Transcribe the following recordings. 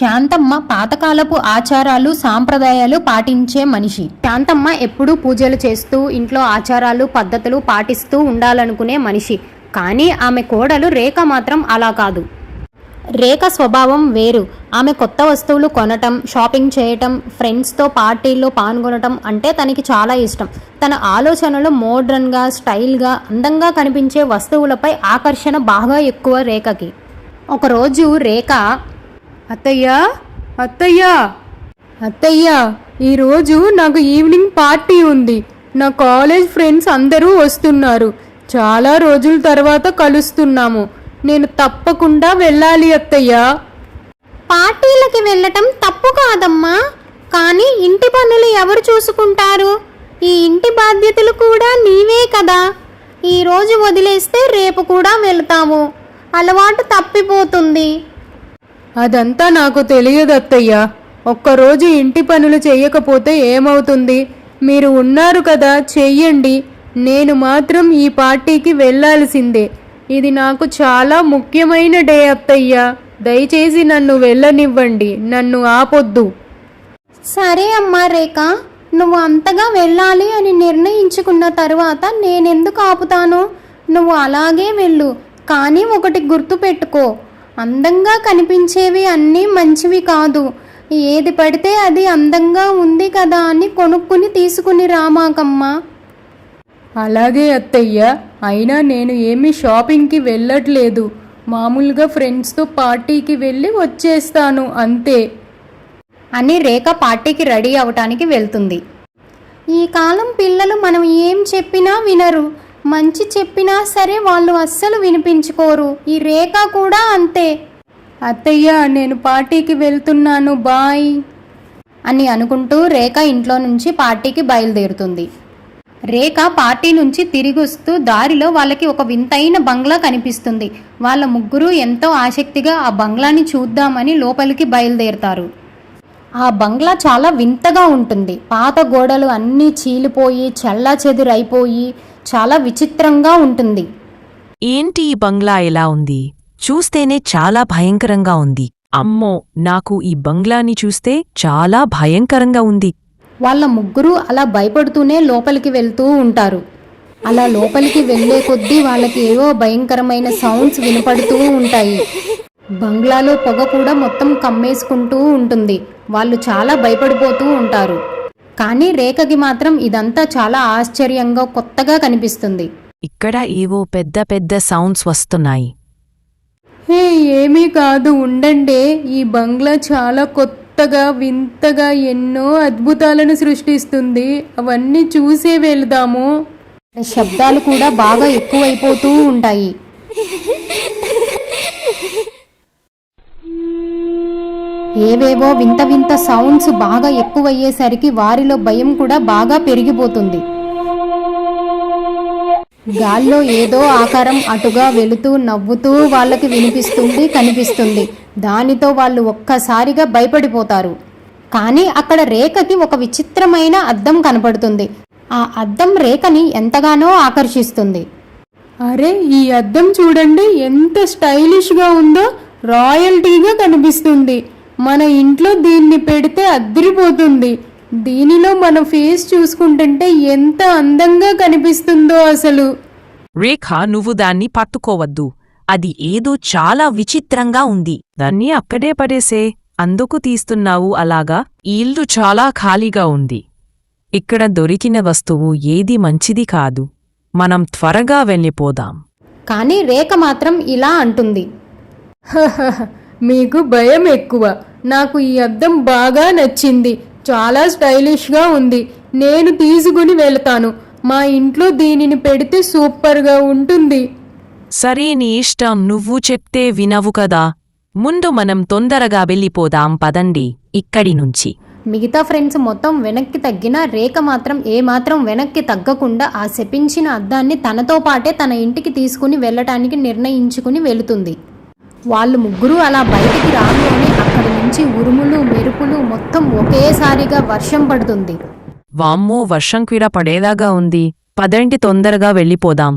శాంతమ్మ పాతకాలపు ఆచారాలు సాంప్రదాయాలు పాటించే మనిషి. శాంతమ్మ ఎప్పుడూ పూజలు చేస్తూ ఇంట్లో ఆచారాలు పద్ధతులు పాటిస్తూ ఉండాలనుకునే మనిషి. కానీ ఆమె కోడలు రేఖ మాత్రం అలా కాదు. రేఖ స్వభావం వేరు. ఆమె కొత్త వస్తువులు కొనటం, షాపింగ్ చేయటం, ఫ్రెండ్స్తో పార్టీల్లో పాల్గొనటం అంటే తనకి చాలా ఇష్టం. తన ఆలోచనలు మోడ్రన్గా, స్టైల్గా, అందంగా కనిపించే వస్తువులపై ఆకర్షణ బాగా ఎక్కువ రేఖకి. ఒకరోజు రేఖ, అత్తయ్యా అత్తయ్యా అత్తయ్యా ఈరోజు నాకు ఈవినింగ్ పార్టీ ఉంది. నా కాలేజ్ ఫ్రెండ్స్ అందరూ వస్తున్నారు. చాలా రోజుల తర్వాత కలుస్తున్నాము. నేను తప్పకుండా వెళ్ళాలి అత్తయ్యా. పార్టీలకి వెళ్ళటం తప్పు కాదమ్మా, కానీ ఇంటి పనులు ఎవరు చూసుకుంటారు? ఈ ఇంటి బాధ్యతలు కూడా నీవే కదా. ఈరోజు వదిలేస్తే రేపు కూడా వెళ్తాము. అలవాటు తప్పిపోతుంది. అదంతా నాకు తెలియదు అత్తయ్యా. ఒక్కరోజు ఇంటి పనులు చెయ్యకపోతే ఏమవుతుంది? మీరు ఉన్నారు కదా, చెయ్యండి. నేను మాత్రం ఈ పార్టీకి వెళ్ళాల్సిందే. ఇది నాకు చాలా ముఖ్యమైన డే అత్తయ్యా. దయచేసి నన్ను వెళ్ళనివ్వండి, నన్ను ఆపొద్దు. సరే అమ్మా రేఖ, నువ్వు అంతగా వెళ్ళాలి అని నిర్ణయించుకున్న తర్వాత నేనెందుకు ఆపుతాను? నువ్వు అలాగే వెళ్ళు. కానీ ఒకటి గుర్తుపెట్టుకో, అందంగా కనిపించేవి అన్నీ మంచివి కాదు. ఏది పడితే అది అందంగా ఉంది కదా అని కొనుక్కుని తీసుకుని రామాకమ్మా. అలాగే అత్తయ్య, అయినా నేను ఏమీ షాపింగ్కి వెళ్ళట్లేదు. మామూలుగా ఫ్రెండ్స్తో పార్టీకి వెళ్ళి వచ్చేస్తాను అంతే అని రేఖ పార్టీకి రెడీ అవటానికి వెళ్తుంది. ఈ కాలం పిల్లలు మనం ఏం చెప్పినా వినరు. మంచి చెప్పినా సరే వాళ్ళు అస్సలు వినిపించుకోరు. ఈ రేఖ కూడా అంతే. అత్తయ్య, నేను పార్టీకి వెళ్తున్నాను, బాయ్ అని అనుకుంటూ రేఖ ఇంట్లో నుంచి పార్టీకి బయలుదేరుతుంది. రేఖ పార్టీ నుంచి తిరిగి వస్తూ దారిలో వాళ్ళకి ఒక వింతైన బంగ్లా కనిపిస్తుంది. వాళ్ళ ముగ్గురు ఎంతో ఆసక్తిగా ఆ బంగ్లాని చూద్దామని లోపలికి బయలుదేరుతారు. ఆ బంగ్లా చాలా వింతగా ఉంటుంది. పాత గోడలు అన్నీ చీలిపోయి చెల్లాచెదురైపోయి చాలా విచిత్రంగా ఉంటుంది. ఏంటి ఈ బంగ్లా ఎలా ఉంది? చూస్తేనే చాలా భయంకరంగా ఉంది. అమ్మో, నాకు ఈ బంగ్లాని చూస్తే చాలా భయంకరంగా ఉంది. వాళ్ళ ముగ్గురు అలా భయపడుతూనే లోపలికి వెళ్తూ ఉంటారు. అలా లోపలికి వెళ్లే కొద్దీ వాళ్ళకి ఏవో భయంకరమైన సౌండ్స్ వినపడుతూ ఉంటాయి. బంగ్లాలో పొగ కూడా మొత్తం కమ్మేసుకుంటూ ఉంటుంది. వాళ్ళు చాలా భయపడిపోతూ ఉంటారు. కానీ రేఖకి మాత్రం ఇదంతా చాలా ఆశ్చర్యంగా, కొత్తగా కనిపిస్తుంది. ఇక్కడ ఏవో పెద్ద పెద్ద సౌండ్స్ వస్తున్నాయి. హే, ఏమీ కాదు, ఉండండి. ఈ బంగ్లా చాలా కొత్తగా, వింతగా ఎన్నో అద్భుతాలను సృష్టిస్తుంది. అవన్నీ చూసే వెళ్దాము. శబ్దాలు కూడా బాగా ఎక్కువైపోతూ ఉంటాయి. ఏవేవో వింత వింత సౌండ్స్ బాగా ఎక్కువయ్యేసరికి వారిలో భయం కూడా బాగా పెరిగిపోతుంది. గాల్లో ఏదో ఆకారం అటుగా వెళుతూ నవ్వుతూ వాళ్ళకి కనిపిస్తుంది. దానితో వాళ్ళు ఒక్కసారిగా భయపడిపోతారు. కానీ అక్కడ రేఖకి ఒక విచిత్రమైన అద్దం కనపడుతుంది. ఆ అద్దం రేఖని ఎంతగానో ఆకర్షిస్తుంది. అరే, ఈ అద్దం చూడండి, ఎంత స్టైలిష్గా ఉందో. రాయల్టీగా కనిపిస్తుంది. మన ఇంట్లో దీన్ని పెడితే అద్దరిపోతుంది. దీనిలో మన ఫేస్ చూసుకుంటుంటే ఎంత అందంగా కనిపిస్తుందో అసలు. రేఖ, నువ్వు దాన్ని పట్టుకోవద్దు. అది ఏదో చాలా విచిత్రంగా ఉంది. దాన్ని అక్కడే పడేసే. అందుకు తీస్తున్నావు అలాగా? ఈ ఇల్లు చాలా ఖాళీగా ఉంది. ఇక్కడ దొరికిన వస్తువు ఏది మంచిది కాదు. మనం త్వరగా వెళ్ళిపోదాం. కానీ రేఖ మాత్రం ఇలా అంటుంది. మీకు భయం ఎక్కువ. నాకు ఈ అద్దం బాగా నచ్చింది. చాలా స్టైలిష్గా ఉంది. నేను తీసుకుని వెళ్తాను. మా ఇంట్లో దీనిని పెడితే సూపర్గా ఉంటుంది. సరే, నీ ఇష్టం. నువ్వు చెప్తే వినవు కదా. ముందు మనం తొందరగా వెళ్ళిపోదాం పదండి ఇక్కడి నుంచి. మిగతా ఫ్రెండ్స్ మొత్తం వెనక్కి తగ్గినా రేఖ మాత్రం ఏమాత్రం వెనక్కి తగ్గకుండా ఆ శపించిన అద్దాన్ని తనతో పాటే తన ఇంటికి తీసుకుని వెళ్ళటానికి నిర్ణయించుకుని వెళుతుంది. వాళ్ళు ముగ్గురు అలా బయటికి రాగానే అక్కడి నుంచి ఉరుములు, మెరుపులు, మొత్తం ఒకేసారిగా వర్షం పడుతుంది. వామ్మో, వర్షం కూడా పడేలాగా ఉంది. పదండి తొందరగా వెళ్ళిపోదాం.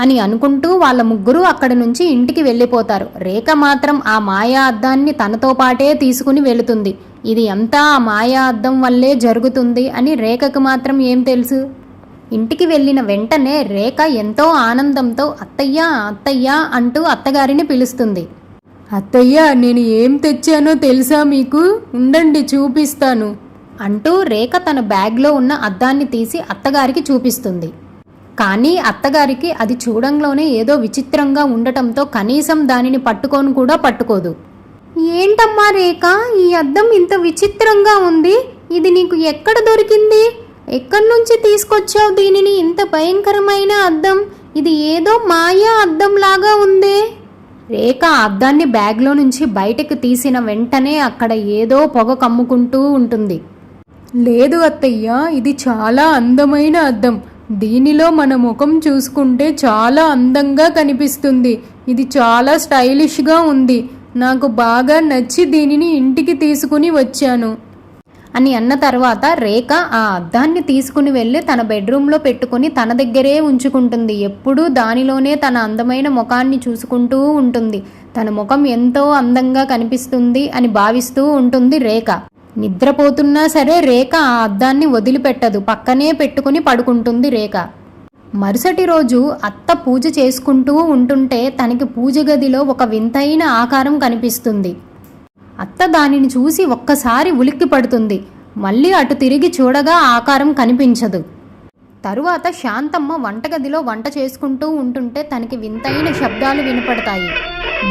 అని అనుకుంటూ వాళ్ళ ముగ్గురు అక్కడి నుంచి ఇంటికి వెళ్ళిపోతారు. రేఖ మాత్రం ఆ మాయా అద్దాన్ని తనతో పాటే తీసుకుని వెళుతుంది. ఇది అంతా ఆ మాయా అద్దం వల్లే జరుగుతుంది అని రేఖకు మాత్రం ఏం తెలుసు. ఇంటికి వెళ్ళిన వెంటనే రేఖ ఎంతో ఆనందంతో అత్తయ్య అత్తయ్య అంటూ అత్తగారిని పిలుస్తుంది. అత్తయ్య, నేను ఏం తెచ్చానో తెలుసా మీకు? ఉండండి చూపిస్తాను అంటూ రేఖ తన బ్యాగ్లో ఉన్న అద్దాన్ని తీసి అత్తగారికి చూపిస్తుంది. కానీ అత్తగారికి అది చూడంలోనే ఏదో విచిత్రంగా ఉండటంతో కనీసం దానిని పట్టుకోను కూడా పట్టుకోదు. ఏంటమ్మా రేఖ, ఈ అద్దం ఇంత విచిత్రంగా ఉంది. ఇది నీకు ఎక్కడ దొరికింది? ఎక్కడి నుంచి తీసుకొచ్చావు దీనిని? ఇంత భయంకరమైన అద్దం, ఇది ఏదో మాయా అద్దం లాగా ఉందే. రేఖ అద్దాన్ని బ్యాగ్లో నుంచి బయటకు తీసిన వెంటనే అక్కడ ఏదో పొగ కమ్ముకుంటూ ఉంటుంది. లేదు అత్తయ్య, ఇది చాలా అందమైన అద్దం. దీనిలో మన ముఖం చూసుకుంటే చాలా అందంగా కనిపిస్తుంది. ఇది చాలా స్టైలిష్గా ఉంది. నాకు బాగా నచ్చి దీనిని ఇంటికి తీసుకుని వచ్చాను అని అన్న తర్వాత రేఖ ఆ అద్దాన్ని తీసుకుని వెళ్ళి తన బెడ్రూమ్లో పెట్టుకుని తన దగ్గరే ఉంచుకుంటుంది. ఎప్పుడూ దానిలోనే తన అందమైన ముఖాన్ని చూసుకుంటూ ఉంటుంది. తన ముఖం ఎంతో అందంగా కనిపిస్తుంది అని భావిస్తూ ఉంటుంది రేఖ. నిద్రపోతున్నా సరే రేఖ ఆ అద్దాన్ని వదిలిపెట్టదు. పక్కనే పెట్టుకుని పడుకుంటుంది రేఖ. మరుసటి రోజు అత్త పూజ చేసుకుంటూ ఉంటుంటే తనకి పూజ గదిలో ఒక వింతైన ఆకారం కనిపిస్తుంది. అత్త దానిని చూసి ఒక్కసారి ఉలిక్కి పడుతుంది. మళ్ళీ అటు తిరిగి చూడగా ఆకారం కనిపించదు. తరువాత శాంతమ్మ వంటగదిలో వంట చేసుకుంటూ ఉంటుంటే తనకి వింతైన శబ్దాలు వినపడతాయి.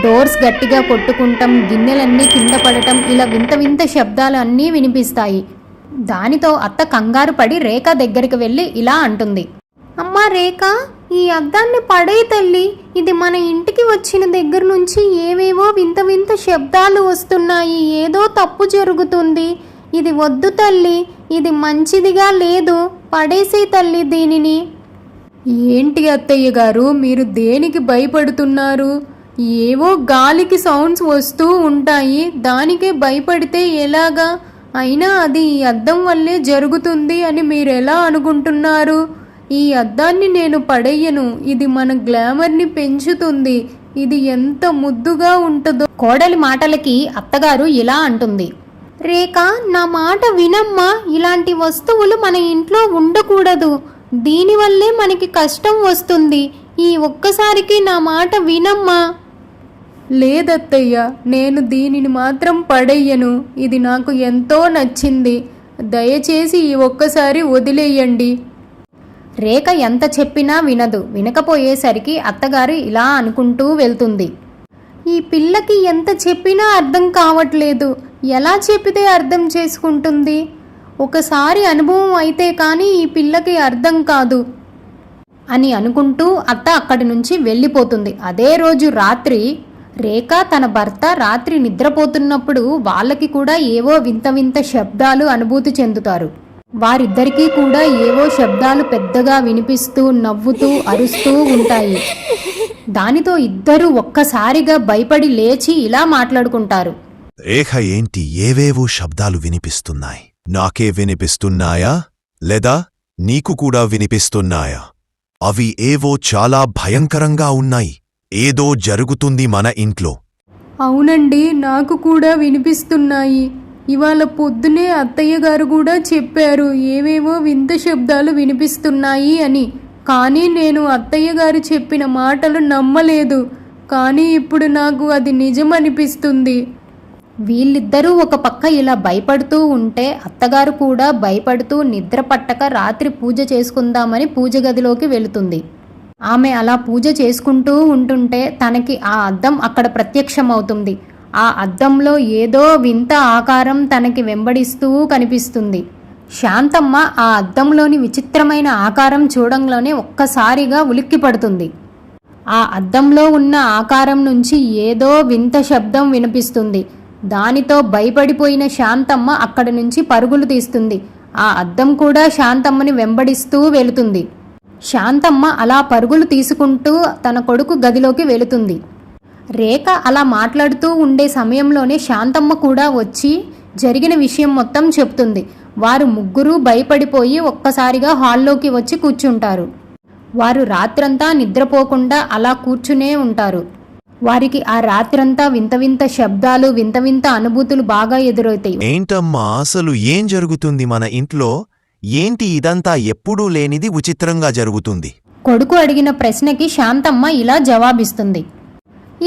డోర్స్ గట్టిగా కొట్టుకుంటాం, గిన్నెలన్నీ కింద పడటం, ఇలా వింత వింత శబ్దాలు అన్నీ వినిపిస్తాయి. దానితో అత్త కంగారు పడి రేఖ దగ్గరికి వెళ్ళి ఇలా అంటుంది. అమ్మా రేఖ, ఈ అద్దాన్ని పడే తల్లి. ఇది మన ఇంటికి వచ్చిన దగ్గర నుంచి ఏవేవో వింత వింత శబ్దాలు వస్తున్నాయి. ఏదో తప్పు జరుగుతుంది. ఇది వద్దు తల్లి, ఇది మంచిదిగా లేదు. పడేసే తల్లి దీనిని. ఏంటి అత్తయ్య గారు, మీరు దేనికి భయపడుతున్నారు? ఏవో గాలికి సౌండ్స్ వస్తూ ఉంటాయి, దానికే భయపడితే ఎలాగా? అయినా అది ఈ అద్దం వల్లే జరుగుతుంది అని మీరెలా అనుకుంటున్నారు? ఈ అద్దాన్ని నేను పడేయను. ఇది మన గ్లామర్ని పెంచుతుంది. ఇది ఎంత ముద్దుగా ఉంటుందో. కోడలి మాటలకి అత్తగారు ఇలా అంటుంది. రేఖ, నా మాట వినమ్మా. ఇలాంటి వస్తువులు మన ఇంట్లో ఉండకూడదు. దీనివల్లే మనకి కష్టం వస్తుంది. ఈ ఒక్కసారికి నా మాట వినమ్మా. లేదత్తయ్య, నేను దీనిని మాత్రం పడేయను. ఇది నాకు ఎంతో నచ్చింది. దయచేసి ఈ ఒక్కసారి వదిలేయండి. రేఖ ఎంత చెప్పినా వినదు. వినకపోయేసరికి అత్తగారు ఇలా అనుకుంటూ వెళ్తుంది. ఈ పిల్లకి ఎంత చెప్పినా అర్థం కావట్లేదు. ఎలా చెప్పితే అర్థం చేసుకుంటుంది? ఒకసారి అనుభవం అయితే కానీ ఈ పిల్లకి అర్థం కాదు అని అనుకుంటూ అత్త అక్కడి నుంచి వెళ్ళిపోతుంది. అదే రోజు రాత్రి రేఖ తన భర్త రాత్రి నిద్రపోతున్నప్పుడు వాళ్ళకి కూడా ఏవో వింత వింత శబ్దాలు అనుభూతి చెందుతారు. వారిద్దరికీ కూడా ఏవో శబ్దాలు పెద్దగా వినిపిస్తూ నవ్వుతూ అరుస్తూ ఉంటాయి. దానితో ఇద్దరూ ఒక్కసారిగా భయపడి లేచి ఇలా మాట్లాడుకుంటారు. రేఖ, ఏంటి ఏవేవో శబ్దాలు వినిపిస్తున్నాయి? నాకే వినిపిస్తున్నాయా లేదా నీకు కూడా వినిపిస్తున్నాయా? అవి ఏవో చాలా భయంకరంగా ఉన్నాయి. ఏదో జరుగుతుంది మన ఇంట్లో. అవునండి, నాకు కూడా వినిపిస్తున్నాయి. ఇవాళ పొద్దునే అత్తయ్య గారు కూడా చెప్పారు ఏవేవో వింత శబ్దాలు వినిపిస్తున్నాయి అని. కానీ నేను అత్తయ్య గారు చెప్పిన మాటలు నమ్మలేదు. కానీ ఇప్పుడు నాకు అది నిజమనిపిస్తుంది. వీళ్ళిద్దరూ ఒక పక్క ఇలా భయపడుతూ ఉంటే అత్తగారు కూడా భయపడుతూ నిద్ర పట్టక రాత్రి పూజ చేసుకుందామని పూజ గదిలోకి వెళుతుంది. ఆమె అలా పూజ చేసుకుంటూ ఉంటుంటే తనకి ఆ అద్దం అక్కడ ప్రత్యక్షమవుతుంది. ఆ అద్దంలో ఏదో వింత ఆకారం తనకి వెంబడిస్తూ కనిపిస్తుంది. శాంతమ్మ ఆ అద్దంలోని విచిత్రమైన ఆకారం చూడంలోనే ఒక్కసారిగా ఉలిక్కిపడుతుంది. ఆ అద్దంలో ఉన్న ఆకారం నుంచి ఏదో వింత శబ్దం వినిపిస్తుంది. దానితో భయపడిపోయిన శాంతమ్మ అక్కడి నుంచి పరుగులు తీస్తుంది. ఆ అద్దం కూడా శాంతమ్మని వెంబడిస్తూ వెళుతుంది. శాంతమ్మ అలా పరుగులు తీసుకుంటూ తన కొడుకు గదిలోకి వెళుతుంది. రేఖ అలా మాట్లాడుతూ ఉండే సమయంలోనే శాంతమ్మ కూడా వచ్చి జరిగిన విషయం మొత్తం చెప్తుంది. వారు ముగ్గురూ భయపడిపోయి ఒక్కసారిగా హాల్లోకి వచ్చి కూర్చుంటారు. వారు రాత్రంతా నిద్రపోకుండా అలా కూర్చునే ఉంటారు. వారికి ఆ రాత్రంతా వింత వింత శబ్దాలు, వింత వింత అనుభూతులు బాగా ఎదురవుతాయి. ఏంటమ్మా అసలు ఏం జరుగుతుంది మన ఇంట్లో? ఏంటి ఇదంతా ఎప్పుడూ లేనిది విచిత్రంగా జరుగుతుంది? కొడుకు అడిగిన ప్రశ్నకి శాంతమ్మ ఇలా జవాబిస్తుంది.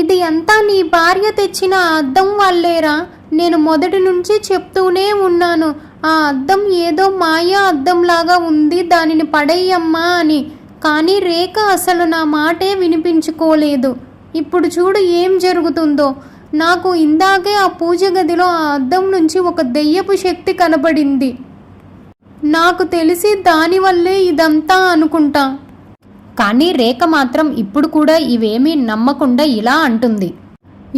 ఇది అంతా నీ భార్య తెచ్చిన ఆ అద్దం వల్లేరా. నేను మొదటి నుంచి చెప్తూనే ఉన్నాను, ఆ అద్దం ఏదో మాయా అద్దంలాగా ఉంది, దానిని పడేయమ్మా అని. కానీ రేఖ అసలు నా మాటే వినిపించుకోలేదు. ఇప్పుడు చూడు ఏం జరుగుతుందో. నాకు ఇందాకే ఆ పూజ గదిలో ఆ అద్దం నుంచి ఒక దెయ్యపు శక్తి కనబడింది. నాకు తెలిసి దానివల్లే ఇదంతా అనుకుంటా. కానీ రేఖ మాత్రం ఇప్పుడు కూడా ఇవేమీ నమ్మకుండా ఇలా అంటుంది.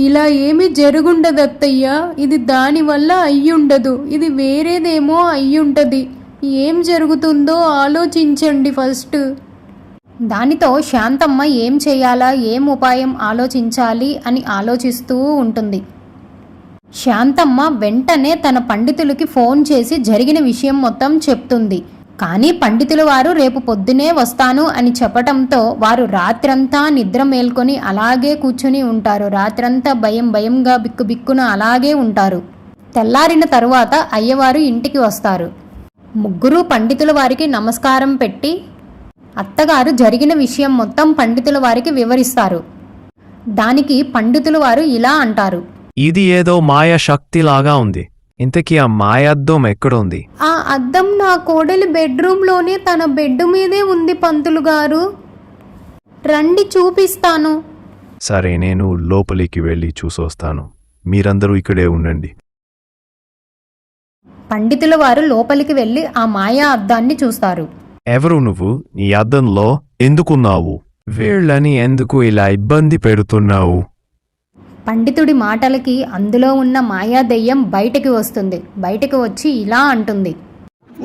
ఇలా ఏమి జరుగుండదు అత్తయ్య, ఇది దానివల్ల అయ్యుండదు, ఇది వేరేదేమో అయ్యుంటది. ఏం జరుగుతుందో ఆలోచించండి ఫస్ట్. దానితో శాంతమ్మ ఏం చేయాలా, ఏం ఉపాయం ఆలోచించాలి అని ఆలోచిస్తూ ఉంటుంది. శాంతమ్మ వెంటనే తన పండితులకి ఫోన్ చేసి జరిగిన విషయం మొత్తం చెప్తుంది. కానీ పండితుల వారు రేపు పొద్దునే వస్తాను అని చెప్పటంతో వారు రాత్రంతా నిద్ర మేల్కొని అలాగే కూర్చుని ఉంటారు. రాత్రంతా భయం భయంగా బిక్కుబిక్కున అలాగే ఉంటారు. తెల్లారిన తరువాత అయ్యవారు ఇంటికి వస్తారు. ముగ్గురు పండితుల వారికి నమస్కారం పెట్టి అత్తగారు జరిగిన విషయం మొత్తం పండితుల వారికి వివరిస్తారు. దానికి పండితుల వారు ఇలా అంటారు. ఇది ఏదో మాయ శక్తిలాగా ఉంది. ఇంతకీ ఆ మాయాద్దం ఎక్కడుంది? ఆ అద్దం నా కోడలి బెడ్రూమ్లోనే తన బెడ్ మీదే ఉంది పంతులు గారు. రండి చూపిస్తాను. సరే, నేను లోపలికి వెళ్ళి చూసొస్తాను. మీరందరూ ఇక్కడే ఉండండి. పండితుల వారు లోపలికి వెళ్ళి ఆ మాయా అద్దాన్ని చూస్తారు. ఎవరు నువ్వు? నీ అద్దంలో ఎందుకున్నావు? వీళ్ళని ఎందుకు ఇలా ఇబ్బంది పెడుతున్నావు? పండితుడి మాటలకి అందులో ఉన్న మాయా దెయ్యం బయటికి వస్తుంది. బయటకు వచ్చి ఇలా అంటుంది.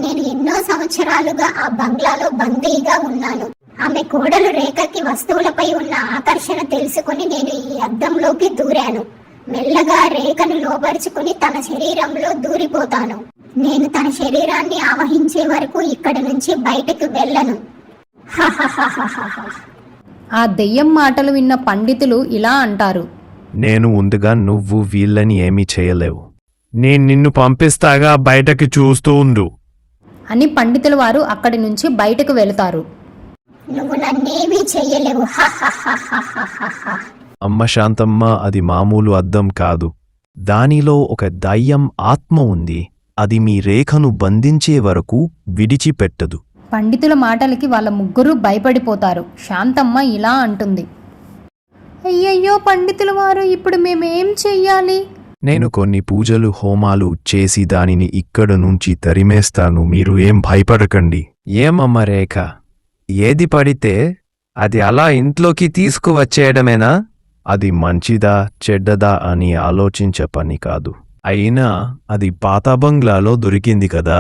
నేను ఎన్నో సంవత్సరాలుగా ఆ బంగ్లాలో బందీగా ఉన్నాను. ఆమె కోడలు రేఖకి వస్తువులపై ఉన్న ఆకర్షణ తెలుసుకుని నేను ఈ అద్దంలోకి దూరాను. మెల్లగా రేఖను లోపరుచుకుని తన శరీరంలో దూరిపోతాను. నేను తన శరీరాన్ని ఆవహించే వరకు ఇక్కడి నుంచి బయటకు వెళ్ళను. ఆ దెయ్యం మాటలు విన్న పండితులు ఇలా అంటారు. నేను ఉందిగా, నువ్వు వీళ్ళని ఏమీ చేయలేవు. నేను నిన్ను పంపిస్తాగా, బయటకి చూస్తూ ఉండు అని పండితుల వారు అక్కడి నుంచి బయటకు వెళతారు. నువ్వు నన్నేమీ చెయ్యలేవు. అమ్మ శాంతమ్మ, అది మామూలు అద్దం కాదు. దానిలో ఒక దయ్యం ఆత్మ ఉంది. అది మీ రేఖను బంధించే వరకు విడిచిపెట్టదు. పండితుల మాటలకి వాళ్ళ ముగ్గురు భయపడిపోతారు. శాంతమ్మ ఇలా అంటుంది. అయ్యయ్యో పండితుల వారు, ఇప్పుడు మేమేం చెయ్యాలి? నేను కొన్ని పూజలు హోమాలు చేసి దానిని ఇక్కడ నుంచి తరిమేస్తాను. మీరు ఏం భయపడకండి. ఏమమ్మ రేఖ, ఏది పడితే అది అలా ఇంట్లోకి తీసుకువచ్చేయడమేనా? అది మంచిదా చెడ్డదా అని ఆలోచించే పని కాదు. అయినా అది పాత బంగ్లాలో దొరికింది కదా,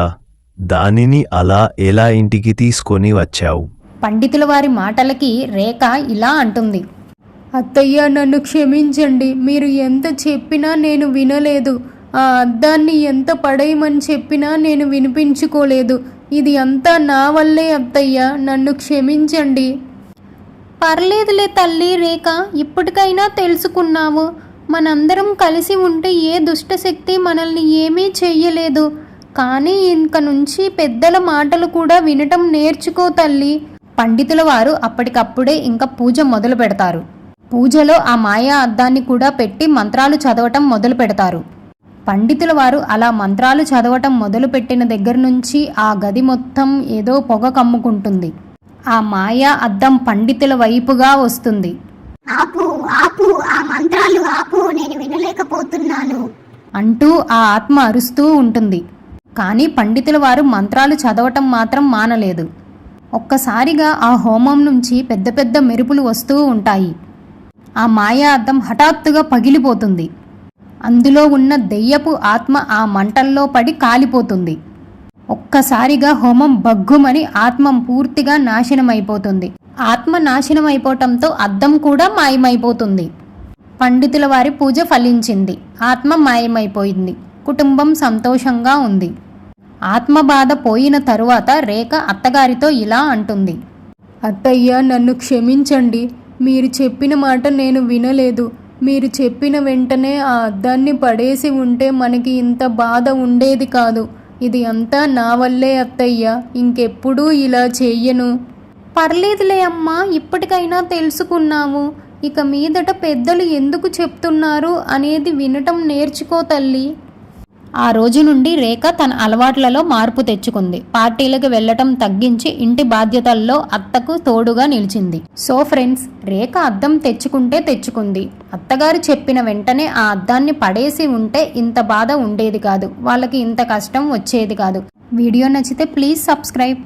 దానిని అలా ఎలా ఇంటికి తీసుకొని వచ్చావు? పండితుల వారి మాటలకి రేఖ ఇలా అంటుంది. అత్తయ్య, నన్ను క్షమించండి. మీరు ఎంత చెప్పినా నేను వినలేదు. ఆ అద్దాన్ని ఎంత పడేయమని చెప్పినా నేను వినిపించుకోలేదు. ఇది అంతా నా వల్లే అత్తయ్య, నన్ను క్షమించండి. పర్లేదులే తల్లి రేఖ, ఇప్పటికైనా తెలుసుకున్నావు. మనందరం కలిసి ఉంటే ఏ దుష్టశక్తి మనల్ని ఏమీ చెయ్యలేదు. కానీ ఇంక నుంచి పెద్దల మాటలు కూడా వినటం నేర్చుకో తల్లి. పండితుల వారు అప్పటికప్పుడే ఇంకా పూజ మొదలు పెడతారు. పూజలో ఆ మాయా అద్దాన్ని కూడా పెట్టి మంత్రాలు చదవటం మొదలు పెడతారు. పండితుల వారు అలా మంత్రాలు చదవటం మొదలుపెట్టిన దగ్గర నుంచి ఆ గది మొత్తం ఏదో పొగ కమ్ముకుంటుంది. ఆ మాయా అద్దం పండితుల వైపుగా వస్తుంది. ఆపు ఆపు, ఆ మంత్రాలు ఆపు, నేను వినలేకపోతున్నాను అంటూ ఆ ఆత్మ అరుస్తూ ఉంటుంది. కానీ పండితుల వారు మంత్రాలు చదవటం మాత్రం మానలేదు. ఒక్కసారిగా ఆ హోమం నుంచి పెద్ద పెద్ద మెరుపులు వస్తూ ఉంటాయి. ఆ మాయా అద్దం హఠాత్తుగా పగిలిపోతుంది. అందులో ఉన్న దెయ్యపు ఆత్మ ఆ మంటల్లో పడి కాలిపోతుంది. ఒక్కసారిగా హోమం బగ్గుమని ఆత్మ పూర్తిగా నాశనమైపోతుంది. ఆత్మ నాశనమైపోవటంతో అద్దం కూడా మాయమైపోతుంది. పండితుల వారి పూజ ఫలించింది. ఆత్మ మాయమైపోయింది. కుటుంబం సంతోషంగా ఉంది. ఆత్మ బాధ పోయిన తరువాత రేఖ అత్తగారితో ఇలా అంటుంది. అత్తయ్య నన్ను క్షమించండి. మీరు చెప్పిన మాట నేను వినలేదు. మీరు చెప్పిన వెంటనే ఆ అద్దాన్ని పడేసి ఉంటే మనకి ఇంత బాధ ఉండేది కాదు. ఇది అంతా నా వల్లే అత్తయ్య. ఇంకెప్పుడూ ఇలా చెయ్యను. పర్లేదులే అమ్మా, ఇప్పటికైనా తెలుసుకున్నావు. ఇక మీదట పెద్దలు ఎందుకు చెప్తున్నారు అనేది వినటం నేర్చుకో తల్లి. ఆ రోజు నుండి రేఖ తన అలవాట్లలో మార్పు తెచ్చుకుంది. పార్టీలకు వెళ్లటం తగ్గించి ఇంటి బాధ్యతల్లో అత్తకు తోడుగా నిలిచింది. సో ఫ్రెండ్స్, రేఖ అద్దం తెచ్చుకుంటే తెచ్చుకుంది. అత్తగారు చెప్పిన వెంటనే ఆ అద్దాన్ని పడేసి ఉంటే ఇంత బాధ ఉండేది కాదు. వాళ్ళకి ఇంత కష్టం వచ్చేది కాదు. వీడియో నచ్చితే ప్లీజ్ సబ్స్క్రైబ్.